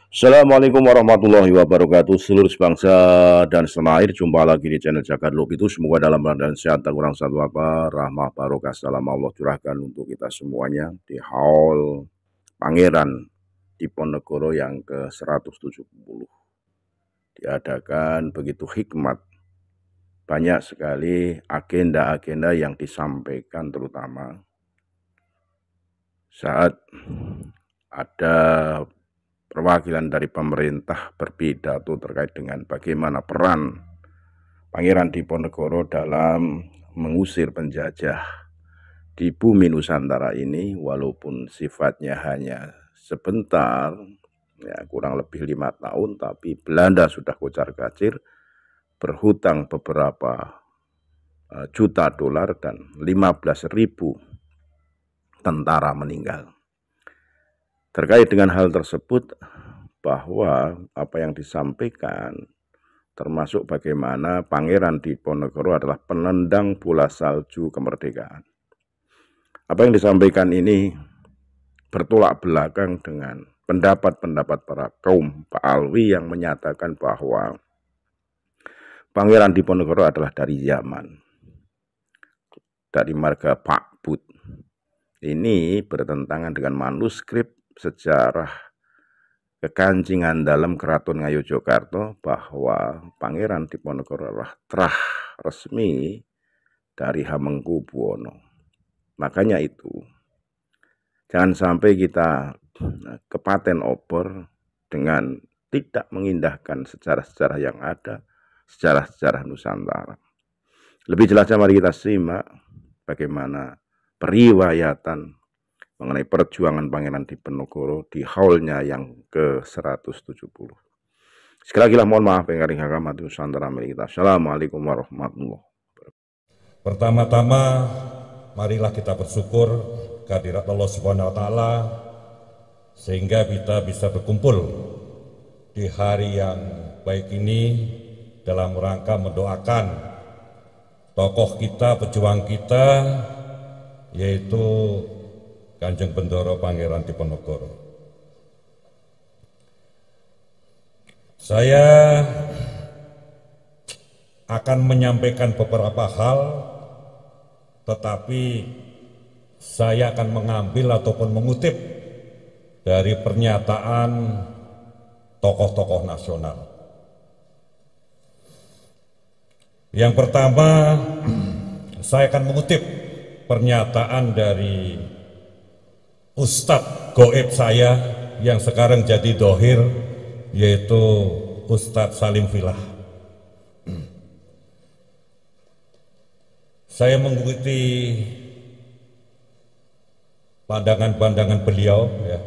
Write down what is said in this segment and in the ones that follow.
Assalamualaikum warahmatullahi wabarakatuh. Seluruh bangsa dan setanah air, jumpa lagi di channel Jagat Loop itu. Semoga dalam keadaan sehat, tak kurang satu apa, rahmah barokah salam Allah curahkan untuk kita semuanya di haul Pangeran Diponegoro yang ke-170. Diadakan begitu hikmat, banyak sekali agenda-agenda yang disampaikan, terutama saat ada perwakilan dari pemerintah berpidato terkait dengan bagaimana peran Pangeran Diponegoro dalam mengusir penjajah di bumi Nusantara ini, walaupun sifatnya hanya sebentar, ya kurang lebih 5 tahun, tapi Belanda sudah kocar-kacir, berhutang beberapa juta dolar dan 15.000 tentara meninggal. Terkait dengan hal tersebut, bahwa apa yang disampaikan termasuk bagaimana Pangeran Diponegoro adalah penendang bola salju kemerdekaan. Apa yang disampaikan ini bertolak belakang dengan pendapat-pendapat para kaum Pak Alwi yang menyatakan bahwa Pangeran Diponegoro adalah dari Yaman, dari marga Pak But. Ini bertentangan dengan manuskrip sejarah kekancingan dalam Keraton Ngayogyakarta bahwa Pangeran Diponegoro adalah trah resmi dari Hamengkubuwono. Makanya itu, jangan sampai kita kepaten obor dengan tidak mengindahkan sejarah-sejarah yang ada, sejarah-sejarah Nusantara. Lebih jelasnya mari kita simak bagaimana periwayatan mengenai perjuangan Pangeran Diponegoro di haulnya yang ke-170. Sekali lagi mohon maaf yang garing hakamat Nusantara milik kita. Assalamualaikum warahmatullahi wabarakatuh. Pertama-tama marilah kita bersyukur kehadirat Allah Subhanahu wa taala sehingga kita bisa berkumpul di hari yang baik ini dalam rangka mendoakan tokoh kita, pejuang kita, yaitu Kanjeng Bendoro Pangeran Diponegoro. Saya akan menyampaikan beberapa hal, tetapi saya akan mengambil ataupun mengutip dari pernyataan tokoh-tokoh nasional. Yang pertama, saya akan mengutip pernyataan dari Ustadz Goib saya yang sekarang jadi dohir, yaitu Ustadz Salim Filah. Saya mengikuti pandangan-pandangan beliau, ya,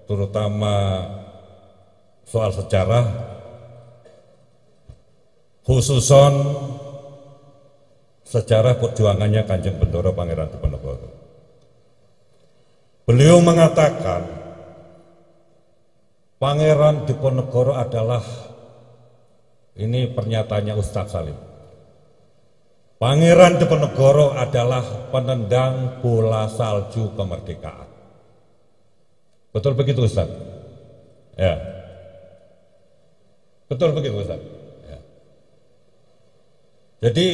terutama soal sejarah, khususon sejarah perjuangannya Kanjeng Bendoro Pangeran Diponegoro. Beliau mengatakan Pangeran Diponegoro adalah, ini pernyataannya Ustadz Salim, Pangeran Diponegoro adalah penendang bola salju kemerdekaan. Betul begitu Ustadz? Ya. Betul begitu Ustadz? Ya. Jadi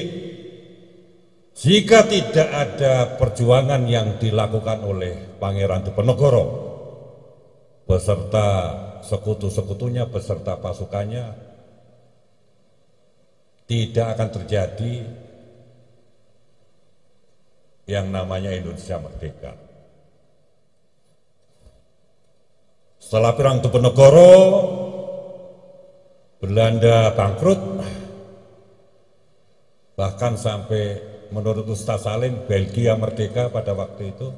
jika tidak ada perjuangan yang dilakukan oleh Pangeran Diponegoro beserta sekutu-sekutunya, beserta pasukannya, tidak akan terjadi yang namanya Indonesia merdeka. Setelah Perang Diponegoro, Belanda bangkrut, bahkan sampai menurut Ustadz Salim, Belgia merdeka pada waktu itu.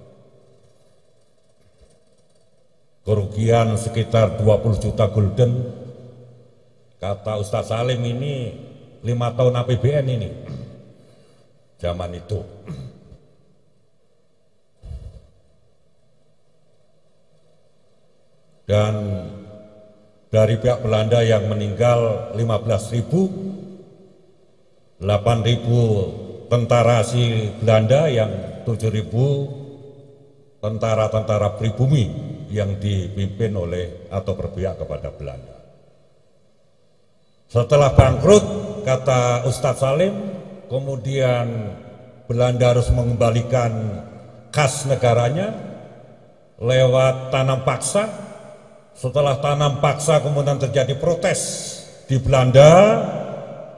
Kerugian sekitar 20 juta gulden. Kata Ustadz Salim, ini 5 tahun APBN ini, zaman itu. Dan dari pihak Belanda yang meninggal 15.000, 8.000 tentara asli Belanda, yang 7.000 tentara-tentara pribumi yang dipimpin oleh atau berpihak kepada Belanda. Setelah bangkrut, kata Ustadz Salim, kemudian Belanda harus mengembalikan kas negaranya lewat tanam paksa. Setelah tanam paksa kemudian terjadi protes di Belanda,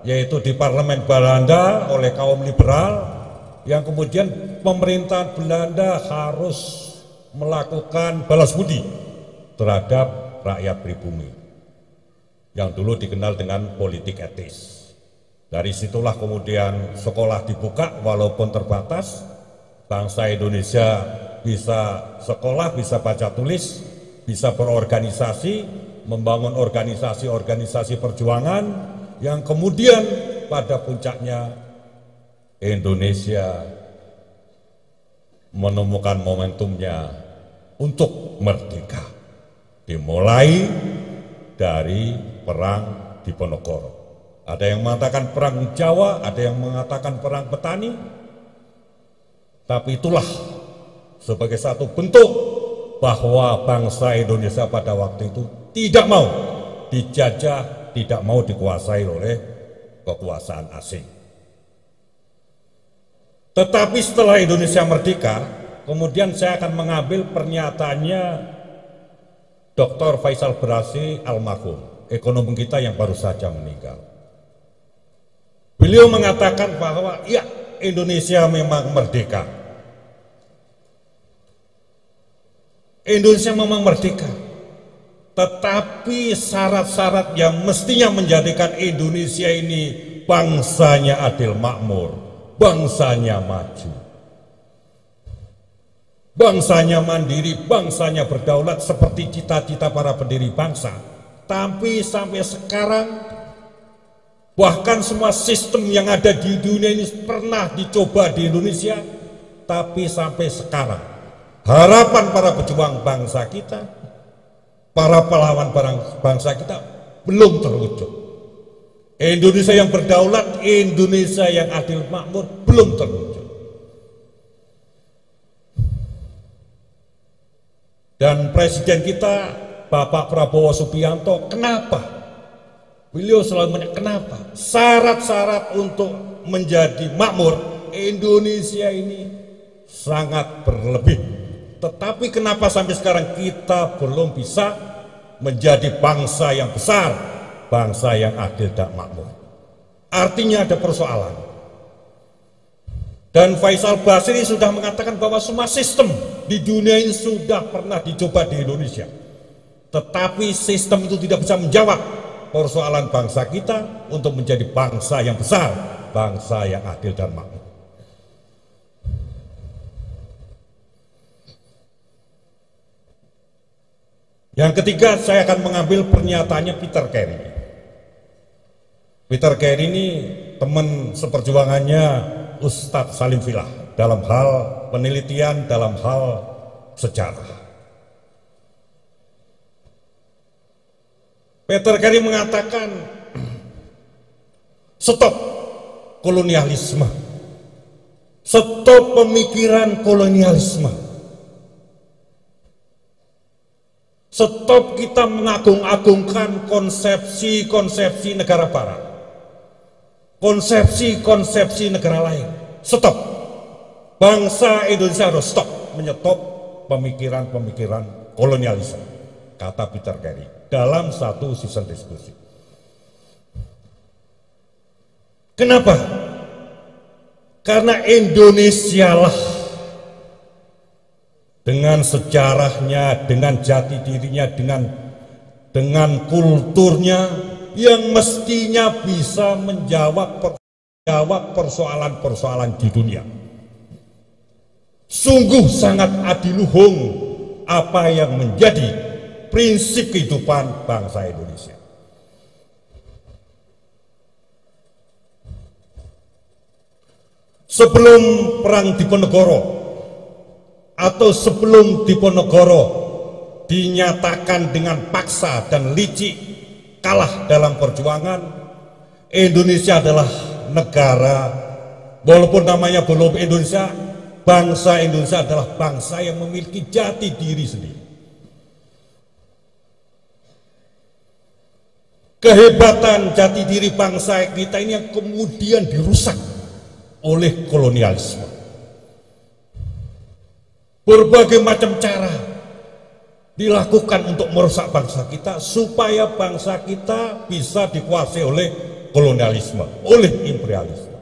yaitu di parlemen Belanda oleh kaum liberal, yang kemudian pemerintahan Belanda harus melakukan balas budi terhadap rakyat pribumi yang dulu dikenal dengan politik etis. Dari situlah kemudian sekolah dibuka walaupun terbatas, bangsa Indonesia bisa sekolah, bisa baca tulis, bisa berorganisasi, membangun organisasi-organisasi perjuangan yang kemudian pada puncaknya Indonesia menemukan momentumnya untuk merdeka. Dimulai dari perang Diponegoro. Ada yang mengatakan perang Jawa, ada yang mengatakan perang petani, tapi itulah sebagai satu bentuk bahwa bangsa Indonesia pada waktu itu tidak mau dijajah, tidak mau dikuasai oleh kekuasaan asing. Tetapi setelah Indonesia merdeka, kemudian saya akan mengambil pernyataannya Dr. Faisal Basri almarhum, ekonom kita yang baru saja meninggal. Beliau mengatakan bahwa ya, Indonesia memang merdeka. Indonesia memang merdeka. Tetapi syarat-syarat yang mestinya menjadikan Indonesia ini bangsanya adil makmur, bangsanya maju, bangsanya mandiri, bangsanya berdaulat seperti cita-cita para pendiri bangsa. Tapi sampai sekarang bahkan semua sistem yang ada di dunia ini pernah dicoba di Indonesia, tapi sampai sekarang harapan para pejuang bangsa kita, para pahlawan bangsa kita belum terwujud. Indonesia yang berdaulat, Indonesia yang adil makmur belum terwujud. Dan presiden kita Bapak Prabowo Subianto, kenapa? Beliau selalu menanya, kenapa? Syarat-syarat untuk menjadi makmur Indonesia ini sangat berlebih. Tetapi kenapa sampai sekarang kita belum bisa menjadi bangsa yang besar, bangsa yang adil dan makmur? Artinya ada persoalan. Dan Faisal Basri sudah mengatakan bahwa semua sistem di dunia ini sudah pernah dicoba di Indonesia. Tetapi sistem itu tidak bisa menjawab persoalan bangsa kita untuk menjadi bangsa yang besar, bangsa yang adil dan makmur. Yang ketiga, saya akan mengambil pernyataannya Peter Carey. Peter Carey ini teman seperjuangannya Ustadz Salim Filah dalam hal penelitian, dalam hal sejarah. Peter Carey mengatakan stop kolonialisme, stop pemikiran kolonialisme, stop kita mengagung-agungkan konsepsi-konsepsi negara barat, konsepsi-konsepsi negara lain. Stop. Bangsa Indonesia harus stop, menyetop pemikiran-pemikiran kolonialisme, kata Peter Carey dalam satu season diskusi. Kenapa? Karena Indonesia lah dengan sejarahnya, dengan jati dirinya, dengan kulturnya yang mestinya bisa menjawab persoalan-persoalan di dunia. Sungguh sangat adiluhung apa yang menjadi prinsip kehidupan bangsa Indonesia. Sebelum perang Diponegoro atau sebelum Diponegoro dinyatakan dengan paksa dan licik kalah dalam perjuangan, Indonesia adalah negara, walaupun namanya belum Indonesia, bangsa Indonesia adalah bangsa yang memiliki jati diri sendiri. kehebatan jati diri bangsa kita ini yang kemudian dirusak oleh kolonialisme. Berbagai macam cara dilakukan untuk merusak bangsa kita supaya bangsa kita bisa dikuasai oleh kolonialisme, oleh imperialisme.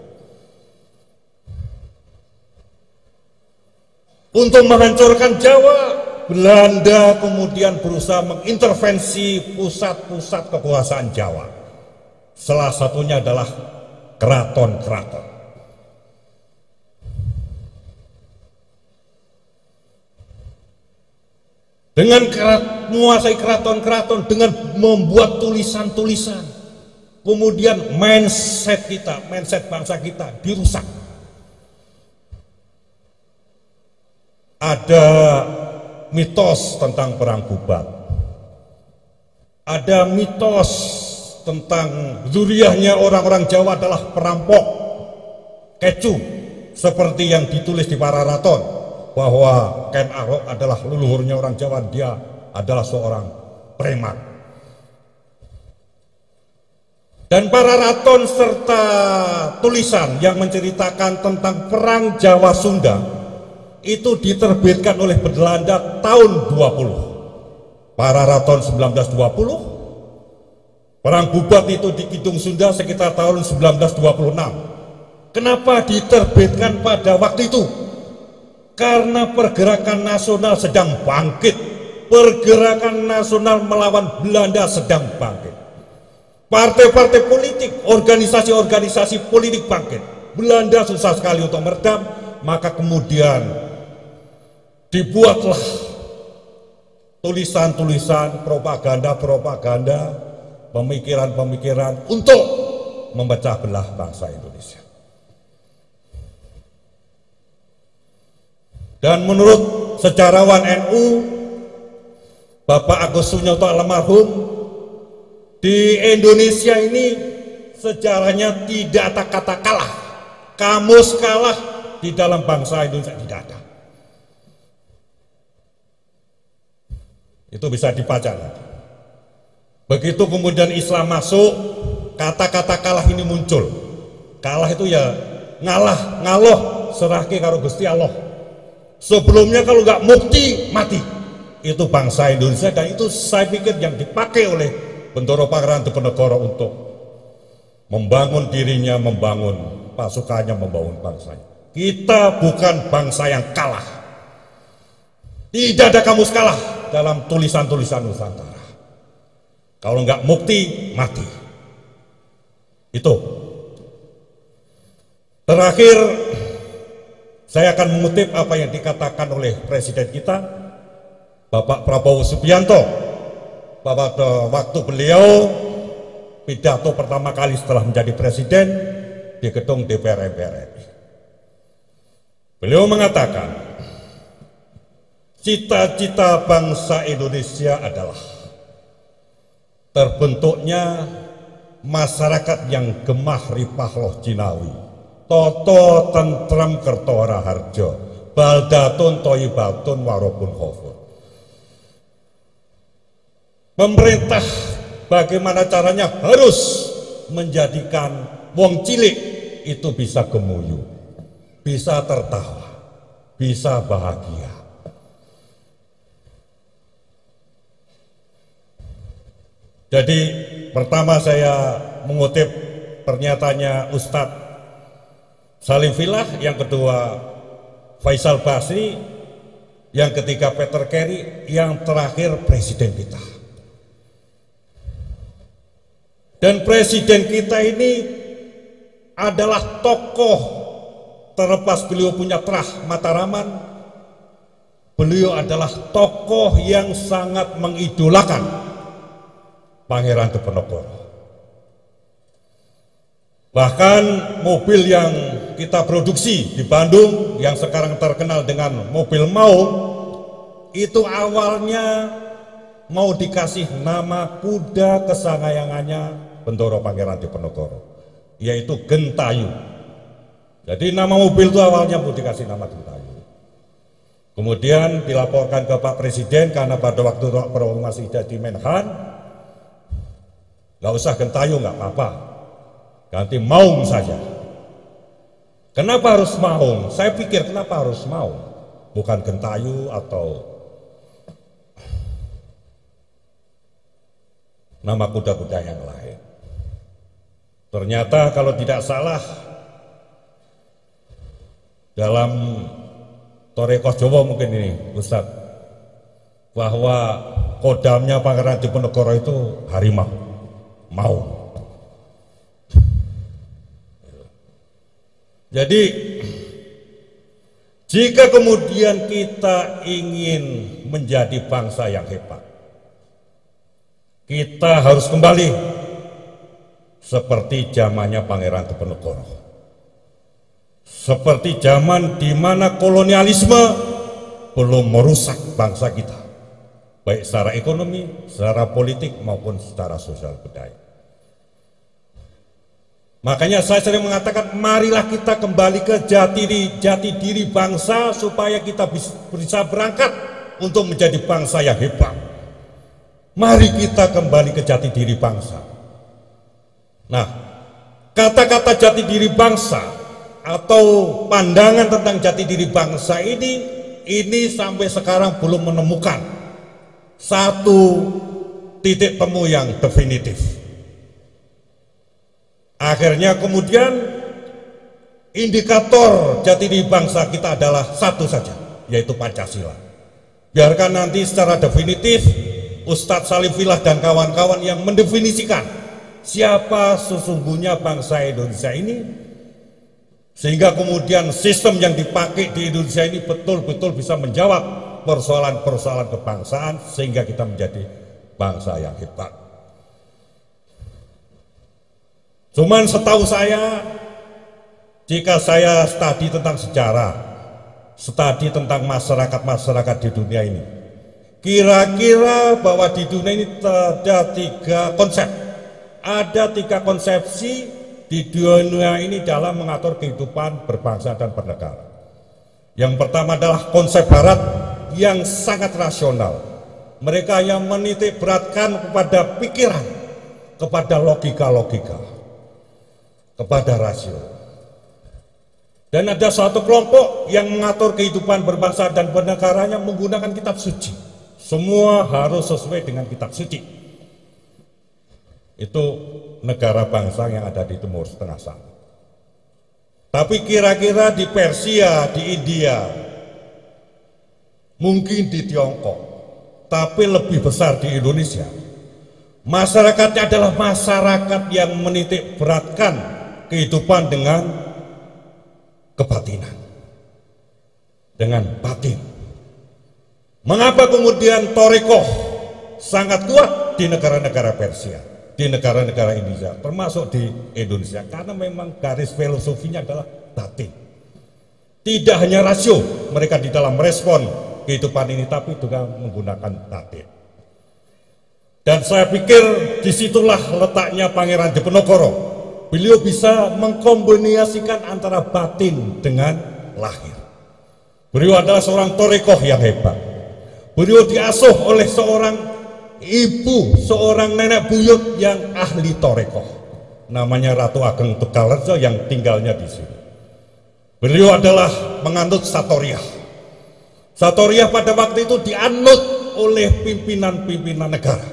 Untuk menghancurkan Jawa, Belanda kemudian berusaha mengintervensi pusat-pusat kekuasaan Jawa. Salah satunya adalah keraton-keraton. Dengan menguasai keraton-keraton, dengan membuat tulisan-tulisan, kemudian mindset kita, mindset bangsa kita dirusak. Ada mitos tentang perang Bubat, ada mitos tentang zuriahnya orang-orang Jawa adalah perampok, kecu, seperti yang ditulis di Pararaton, bahwa Ken Arok adalah leluhurnya orang Jawa, dia adalah seorang preman. Dan Pararaton serta tulisan yang menceritakan tentang perang Jawa Sunda itu diterbitkan oleh Belanda tahun 20. Pararaton 1920, perang Bubat itu di Kidung Sunda sekitar tahun 1926. Kenapa diterbitkan pada waktu itu? Karena pergerakan nasional sedang bangkit, pergerakan nasional melawan Belanda sedang bangkit. Partai-partai politik, organisasi-organisasi politik bangkit. Belanda susah sekali untuk meredam, maka kemudian dibuatlah tulisan-tulisan, propaganda-propaganda, pemikiran-pemikiran untuk memecah belah bangsa Indonesia. Dan menurut sejarawan NU, Bapak Agus Sunyoto almarhum, di Indonesia ini sejarahnya tidak ada kata kalah. Kamus kalah di dalam bangsa Indonesia tidak ada. Itu bisa dibaca nanti. Begitu kemudian Islam masuk, kata-kata kalah ini muncul. Kalah itu ya ngalah, ngaloh, serahke karo Gusti Allah. Sebelumnya kalau nggak mukti, mati. Itu bangsa Indonesia, dan itu saya pikir yang dipakai oleh Bendoro Pangeran Diponegoro untuk membangun dirinya, membangun pasukannya, membangun bangsanya. Kita bukan bangsa yang kalah. Tidak ada kamus kalah dalam tulisan-tulisan Nusantara. Kalau nggak mukti, mati. Itu. Terakhir, saya akan mengutip apa yang dikatakan oleh Presiden kita, Bapak Prabowo Subianto, pada waktu beliau pidato pertama kali setelah menjadi Presiden di gedung DPR MPR RI. Beliau mengatakan, cita-cita bangsa Indonesia adalah terbentuknya masyarakat yang gemah ripah loh jinawi, toto tentrem kerto raharjo, baldatun toyibatun warobun khofur. Pemerintah bagaimana caranya harus menjadikan wong cilik itu bisa gemuyu, bisa tertawa, bisa bahagia. Jadi pertama saya mengutip pernyataannya Ustadz Salim Filah, yang kedua Faisal Basri, yang ketiga Peter Carey, yang terakhir Presiden kita. Dan Presiden kita ini adalah tokoh, terlepas beliau punya terah mataraman, beliau adalah tokoh yang sangat mengidolakan Pangeran Diponegoro. Bahkan mobil yang kita produksi di Bandung yang sekarang terkenal dengan mobil Maung, itu awalnya mau dikasih nama kuda kesayangannya Bendoro Pangeran Diponegoro, yaitu Gentayu. Jadi nama mobil itu awalnya mau dikasih nama Gentayu. Kemudian dilaporkan ke Pak Presiden karena pada waktu Pak Prabowo masih jadi Menhan, Nggak usah Gentayu, nggak apa-apa, ganti Maung saja. Kenapa harus Maung? Saya pikir kenapa harus Maung, bukan Gentayu atau nama kuda-kuda yang lain. Ternyata kalau tidak salah dalam Torekoh Jawa mungkin ini Ustadz, bahwa kodamnya Pangeran Diponegoro itu harimau, mau. Jadi jika kemudian kita ingin menjadi bangsa yang hebat, kita harus kembali seperti zamannya Pangeran Diponegoro, seperti zaman di mana kolonialisme belum merusak bangsa kita, baik secara ekonomi, secara politik maupun secara sosial budaya. Makanya saya sering mengatakan, marilah kita kembali ke jati diri bangsa supaya kita bisa berangkat untuk menjadi bangsa yang hebat. Mari kita kembali ke jati diri bangsa. Nah, kata-kata jati diri bangsa atau pandangan tentang jati diri bangsa ini sampai sekarang belum menemukan satu titik temu yang definitif. Akhirnya kemudian indikator jati diri bangsa kita adalah satu saja, yaitu Pancasila. Biarkan nanti secara definitif Ustadz Salim Filah dan kawan-kawan yang mendefinisikan siapa sesungguhnya bangsa Indonesia ini, sehingga kemudian sistem yang dipakai di Indonesia ini betul-betul bisa menjawab persoalan-persoalan kebangsaan sehingga kita menjadi bangsa yang hebat. Cuman setahu saya, jika saya studi tentang sejarah, studi tentang masyarakat-masyarakat di dunia ini, kira-kira bahwa di dunia ini ada tiga konsep, ada tiga konsepsi di dunia ini dalam mengatur kehidupan berbangsa dan bernegara. Yang pertama adalah konsep Barat yang sangat rasional. Mereka yang menitik beratkan kepada pikiran, kepada logika-logika, kepada rasio. Dan ada satu kelompok yang mengatur kehidupan berbangsa dan bernegaranya menggunakan kitab suci. Semua harus sesuai dengan kitab suci. Itu negara bangsa yang ada di Timur Tengah sana. Tapi kira-kira di Persia, di India, mungkin di Tiongkok, tapi lebih besar di Indonesia, masyarakatnya adalah masyarakat yang menitik beratkan kehidupan dengan kebatinan, dengan batin. Mengapa kemudian Torekoh sangat kuat di negara-negara Persia, di negara-negara Indonesia, termasuk di Indonesia? Karena memang garis filosofinya adalah batin. Tidak hanya rasio mereka di dalam merespon kehidupan ini, tapi juga menggunakan batin. Dan saya pikir disitulah letaknya Pangeran Diponegoro. Beliau bisa mengkombinasikan antara batin dengan lahir. Beliau adalah seorang Torekoh yang hebat. Beliau diasuh oleh seorang ibu, seorang nenek buyut yang ahli Torekoh, namanya Ratu Ageng Tegalrejo yang tinggalnya di sini. Beliau adalah menganut Satoriah. Satoriah pada waktu itu dianut oleh pimpinan-pimpinan negara.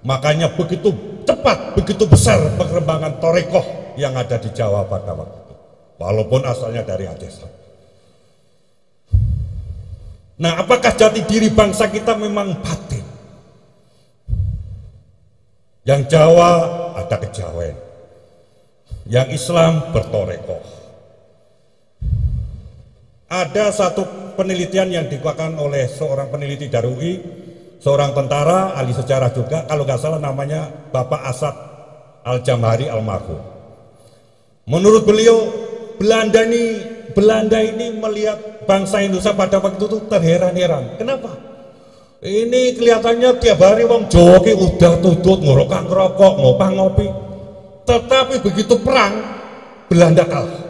Makanya begitu cepat, begitu besar pengembangan Torekoh yang ada di Jawa pada waktu itu, walaupun asalnya dari Aceh. Nah, apakah jati diri bangsa kita memang batin? Yang Jawa ada kejawen, yang Islam bertorekoh. Ada satu penelitian yang dilakukan oleh seorang peneliti dari UI, seorang tentara, ahli sejarah juga, kalau nggak salah namanya Bapak Asad Al-Jamhari almarhum. Menurut beliau, Belanda ini melihat bangsa Indonesia pada waktu itu terheran-heran. Kenapa? Ini kelihatannya tiap hari wong Jawa ki udah tutut ngorokang rokok, ngopang ngopi. Tetapi begitu perang, Belanda kalah.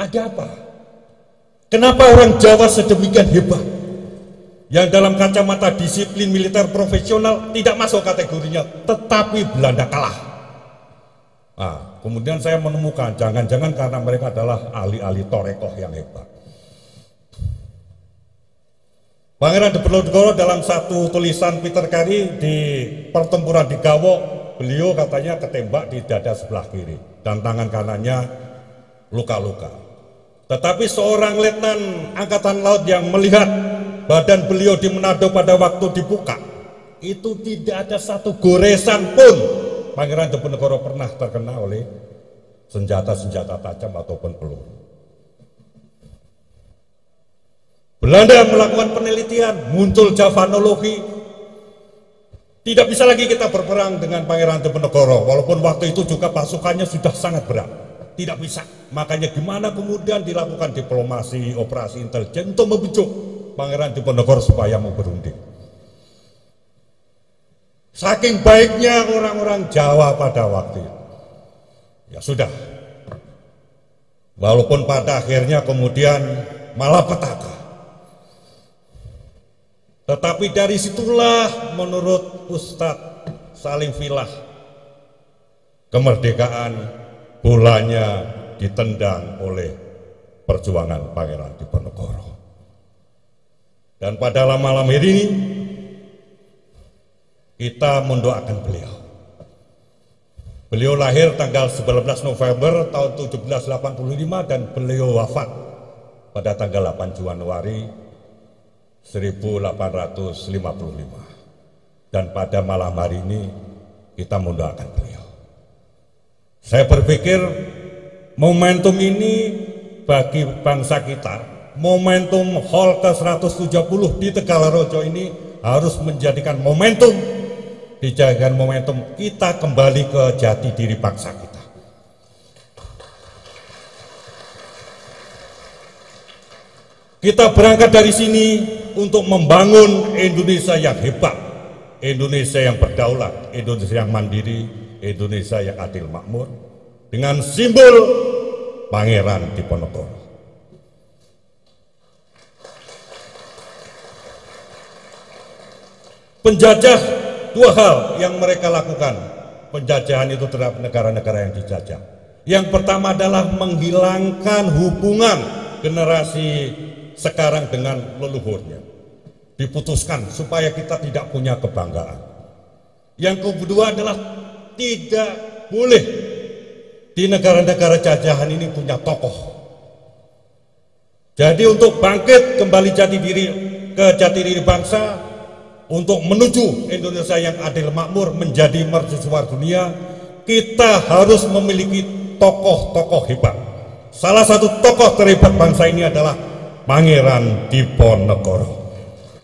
Ada apa? Kenapa orang Jawa sedemikian hebat? yang dalam kacamata disiplin militer profesional tidak masuk kategorinya, tetapi Belanda kalah. Nah, kemudian saya menemukan jangan-jangan karena mereka adalah ahli-ahli torekoh yang hebat. Pangeran Diponegoro dalam satu tulisan Peter Carey di pertempuran di Gawok, beliau katanya ketembak di dada sebelah kiri dan tangan kanannya luka-luka. Tetapi seorang letnan angkatan laut yang melihat badan beliau di Manado pada waktu dibuka, itu tidak ada satu goresan pun Pangeran Diponegoro pernah terkena oleh senjata-senjata tajam ataupun peluru. Belanda melakukan penelitian, muncul javanologi. Tidak bisa lagi kita berperang dengan Pangeran Diponegoro, walaupun waktu itu juga pasukannya sudah sangat berat. Tidak bisa. Makanya gimana kemudian dilakukan diplomasi, operasi intelijen untuk membujuk Pangeran Diponegoro supaya mau berunding. Saking baiknya orang-orang Jawa pada waktu itu. Ya sudah. Walaupun pada akhirnya kemudian malapetaka. Tetapi dari situlah menurut Ustadz Salim Filah, kemerdekaan bolanya ditendang oleh perjuangan Pangeran Diponegoro. Dan pada malam hari ini kita mendoakan beliau. Beliau lahir tanggal 19 November tahun 1785 dan beliau wafat pada tanggal 8 Januari 1855. Dan pada malam hari ini kita mendoakan beliau. Saya berpikir momentum ini bagi bangsa kita, momentum Hall ke-170 di Tegalrejo ini harus menjadikan momentum, dijadikan momentum kita kembali ke jati diri bangsa kita. Kita berangkat dari sini untuk membangun Indonesia yang hebat, Indonesia yang berdaulat, Indonesia yang mandiri, Indonesia yang adil makmur, dengan simbol Pangeran Diponegoro. Penjajah, dua hal yang mereka lakukan. Penjajahan itu terhadap negara-negara yang dijajah. Yang pertama adalah menghilangkan hubungan generasi sekarang dengan leluhurnya. Diputuskan supaya kita tidak punya kebanggaan. Yang kedua adalah tidak boleh di negara-negara jajahan ini punya tokoh. Jadi untuk bangkit kembali ke jati diri bangsa, untuk menuju Indonesia yang adil makmur menjadi mercusuar dunia, kita harus memiliki tokoh-tokoh hebat. Salah satu tokoh terhebat bangsa ini adalah Pangeran Diponegoro.